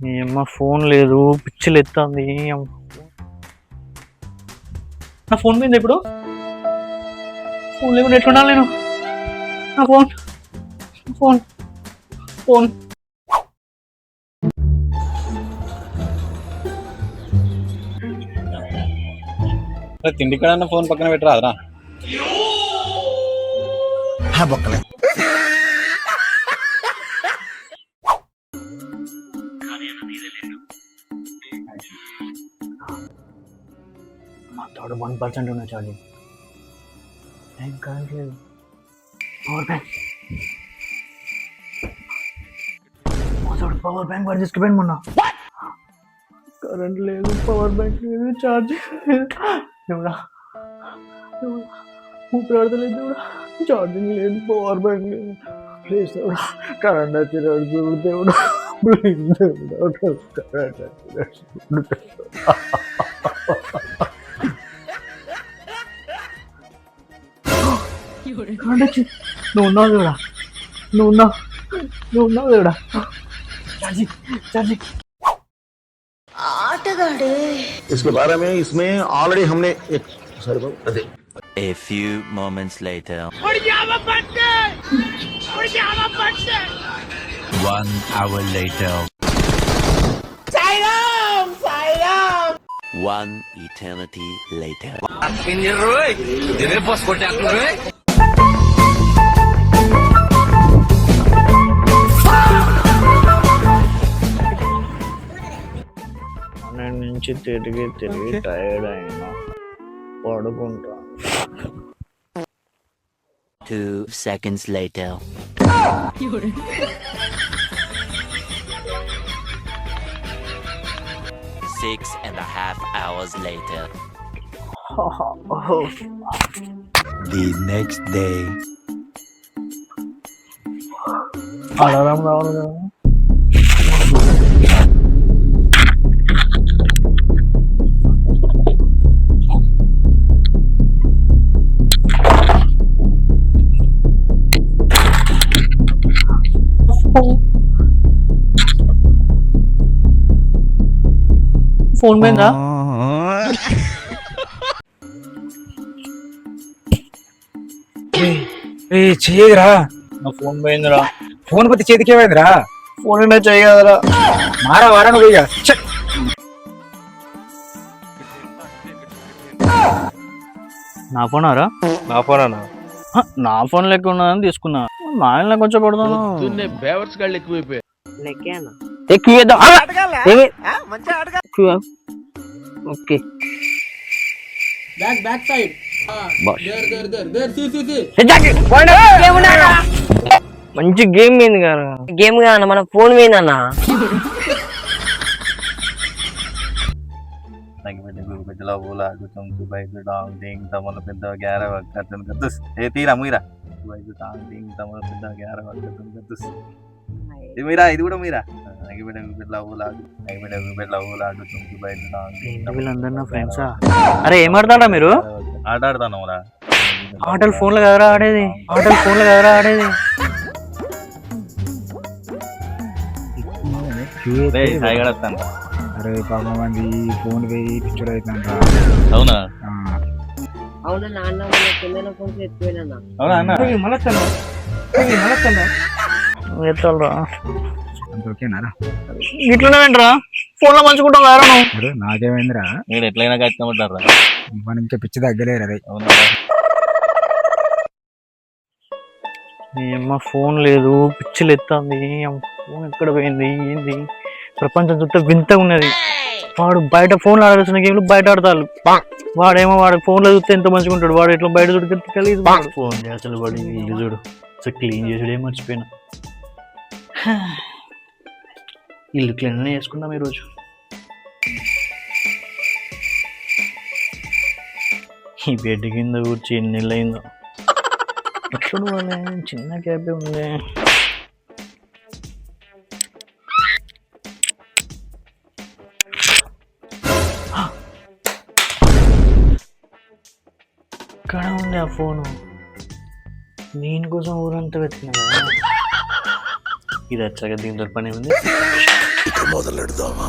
ఏమ్మా ఫోన్ లేదు, పిచ్చిలు ఎత్తాంది. నా ఫోన్ మీద ఇప్పుడు ఫోన్ లేకుండా ఎట్లుండాలి నేను? నా ఫోన్ ఫోన్ ఫోన్ తిండి కన్నా ఫోన్ పక్కన పెట్టరాదరా. బొక్కలే మాతో 1% ఉన్న ఛార్జింగ్. ఏం కావట్లేదు. పవర్ బ్యాంక్ మాతో పవర్ బ్యాంక్ వాడు తీసుకుపోయింది మొన్న. కరెంట్ లేదు, పవర్ బ్యాంక్ లేదు, ఛార్జింగ్ లేదు. దేవుడా ఊపిరాడతలేదు దేవుడా. ఛార్జింగ్ లేదు, పవర్ బ్యాంక్ లేదు. ప్లీజ్ దేవుడా కరెంట్ వచ్చినాడు చూడు దేవుడా. ప్లీజ్ దేవుడా కరెంట్ వచ్చినాడు. నువ్వు ఉన్నావు దేవుడా, నువ్వు ఉన్నావు దేవుడా. ఛార్జింగ్ ఛార్జింగ్ आटगाड़े इसके बारे में इसमें ऑलरेडी हमने एक A few moments later. 1 hour later. 1 eternity later. నుంచి తిరిగి టైర్డ్ అయినా పడుకుంటా. 2 seconds later. 6.5 hours later. The next day. Alarm రావాలి కదా. ఫోన్ మీద చేయదురా. నా ఫోన్ పోయిందిరా. ఫోన్ పోతే చేతికేమైందిరా? ఫోన్ అయినా చేయగలరా? మారా వారా నువ్వు ఇక. నా ఫోన్ ఆరా? నా ఫోన్ అన్నా. నా ఫోన్ లెక్క ఉన్నదని తీసుకున్నా. నా ఆయన కొంచెం కొడతాను. ఓకే మంచి గేమ్ పోయింది కదా. गेम का మన ఫోన్ పోయిందన్న. పెద్ద గ్యార తీరా మీరా మీరా ఇది కూడా మీరా. వీళ్ళందరూ నా ఫ్రెండ్సా? అరే ఏం ఆడతారా మీరు? ఆట ఆడతాను రా. ఆటలు ఫోన్లో కదరా ఆడేది, ఆటలు ఫోన్లో కదరా ఆడేది. అరే పాపం మంది ఫోన్ పోయి పిక్చర్ అవుతాను. అవునా? అవునా నాన్న మన పిల్లల ఫోన్ ఎత్తుపోయినా. అవునా అన్న? ఎత్తాలరా ఓకేనారా? ఇట్లనే వెంటరా ఫోన్ లో మంచుకుంటాం కదా నువ్వు. నాకేమైందిరా? మీరు ఎట్లయినా కట్టుకోమంటారా? మనం ఇంకా పిచ్చి తగ్గలేరు. అదే అవునా? ఏమ్మా ఫోన్ లేదు, పిచ్చిలు ఎత్తాంది. ఫోన్ ఎక్కడ పోయింది? ఏంది ప్రపంచం చుట్టూ వింతగా ఉన్నది. వాడు బయట ఫోన్లో ఆడాల్సిన గేమ్లు బయట ఆడతాడు. వాడేమో వాడు ఫోన్లో చూస్తే ఎంత మంచిగా ఉంటాడు. వాడు ఎట్లా బయట చూడు కలిసి ఫోన్ అసలు వాడు ఇల్లు చూడు అసలు క్లీన్ చేసుడు ఏం మర్చిపోయినా. ఇల్లు క్లీన్ చేసుకుందాం ఈరోజు. ఈ బెడ్ కింద కూర్చి ఎన్ని నెలలు అయిందో. ఎట్లా వాళ్ళే చిన్న క్యాబే ఉంది. ఇక్కడ ఉంది ఆ ఫోను. దీనికోసం ఊరంతా వెతికినా కదా. ఇది వచ్చాక దీంతో పని ఉంది. మొదలెడదామా